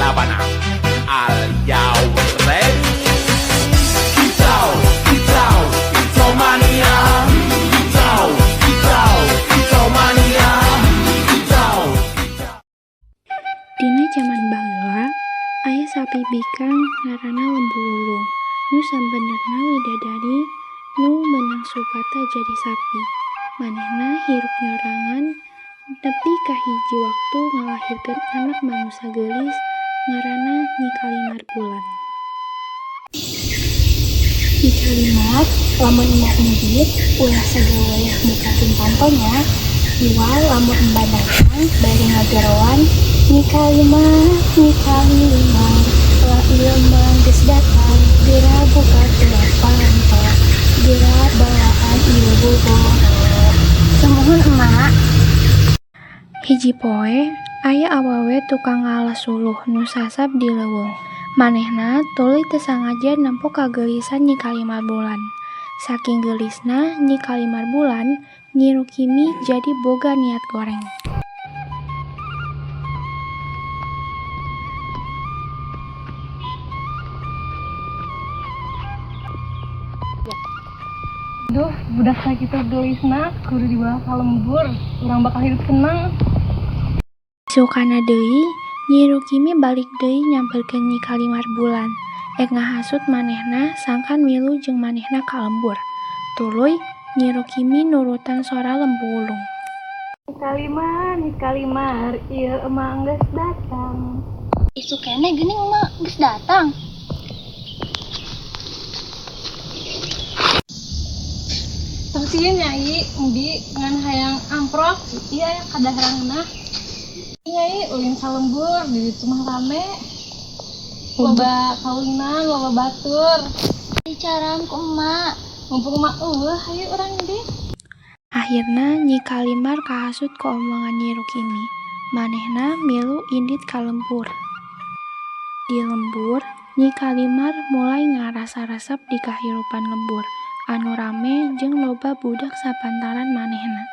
sabana. Are you ready? Kicau, kicau, kicau mania. Kicau, kicau, kicau mania. Kicau, kicau. Dina zaman baheula aya sapi bikang ngaranna Lembu Wulung. Nu sambenerna widadari nu meunang supata jadi sapi. Manehna hirup nyorangan nepi ka hiji waktu ngalahirkeun anak manusa geulis ngaranna Nyi Kalimar Bulan. Nyi Kalimar lamun emak ngidit ulah sagawayah mukakeun pantonya, iwal lamun embah datang bari ngageroan Nyi Kalimar, Nyi Kalimar, lah ieu mah geus datang, geura buka panto, geura bawaan ieu bubur. Samuhun emak. Hiji poe aya awewe tukang ngalas suluh nu sasab di leuweung. Manehna tuluy teu sangaja nempo kageulisan Nyi Kalimar Bulan. Saking geulisna Nyi Kalimar Bulan, Nyi Rukimi jadi boga niat goreng. Duh, budak sakitu gelisna kudu dibawa ka lembur, urang bakal hidup tenang. Sukana deui, Nyi Rukimi balik deui nyamperkeun Nyi Kalimar Bulan. Ek ngahasut manehna sangkan milu jeung manehna ka lembur. Tuluy Nyi Rukimi nurutan sora Lembu Wulung. Nyi Kalimar, ieu emang geus datang. Isu kene geuning mah geus datang. Tong sieun Nyai, Udi ngan hayang amprok, iya kadaharangna. Nyai ulin ka lembur di ditu mah rame. Loba kaulinan, loba batur. Bicaraan ku emak. Mumpung emak hayu urang di. Akhirna Nyi Kalimar kahasut ku omongan Nyi Rukimi. Manehna milu indit ka lembur. Di lembur, Nyi Kalimar mulai ngarasa resep di kahirupan lembur, anu rame jeung loba budak sapantaran manehna.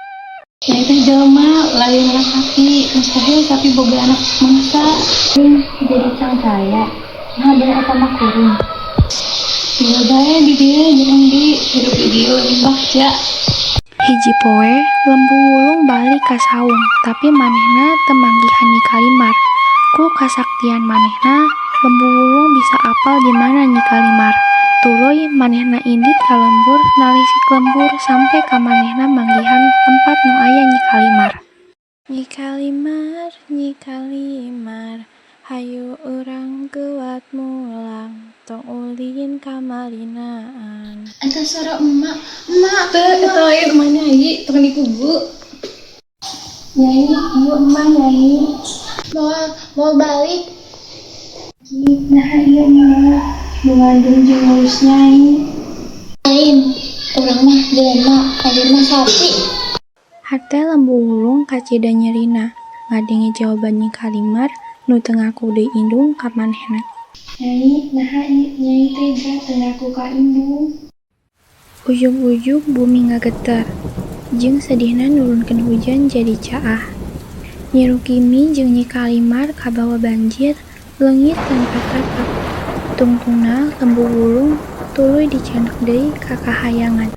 Nyai teh jelema lain sapi, mustahil sapi boga anak mangsa. Jadi sang saya. Nah, bener eta mah kurung. Tinggal bae di dieu jeung di hidup di dieu limbah ya. Hiji poe, Lembu Wulung balik ka saung, tapi manehna teu manggihan Nyi Kalimar. Ku kasaktian manehna, Lembu Wulung bisa apal di mana Nyi Kalimar. Tuluy manehna indit ka lembur nalisik lembur sampai ka manehna manggihan tempat nu aya Nyi Kalimar. Nyi Kalimar, Nyi Kalimar, hayu urang geuwat mulang, tong ulin ka malinaan. Eta suara emak. Teu eta lain emak Nyai, tong di kubu. Nyai, ieu emak Nyai. Mau balik. Nah ieu emak, mengandung jeung ngurus Nyai. Lain, urang mah jelema, hadir mah sapi. Hate Lembu Wulung kacida nyerina, ngadengi jawaban Nyi Kalimar nu teu ngaku deui indung ka manehna. Nyai, naha Nyai tega teu ngaku ka indung. Ujug-ujug bumi ngageter, jeung sedihna nurunkeun hujan jadi caah. Nyi Rukimi jeung Nyi Kalimar kabawa banjir, leungit tanpa tapak. Tungtungna Lembu Wulung tuluy dicanek deui ka kahayangan.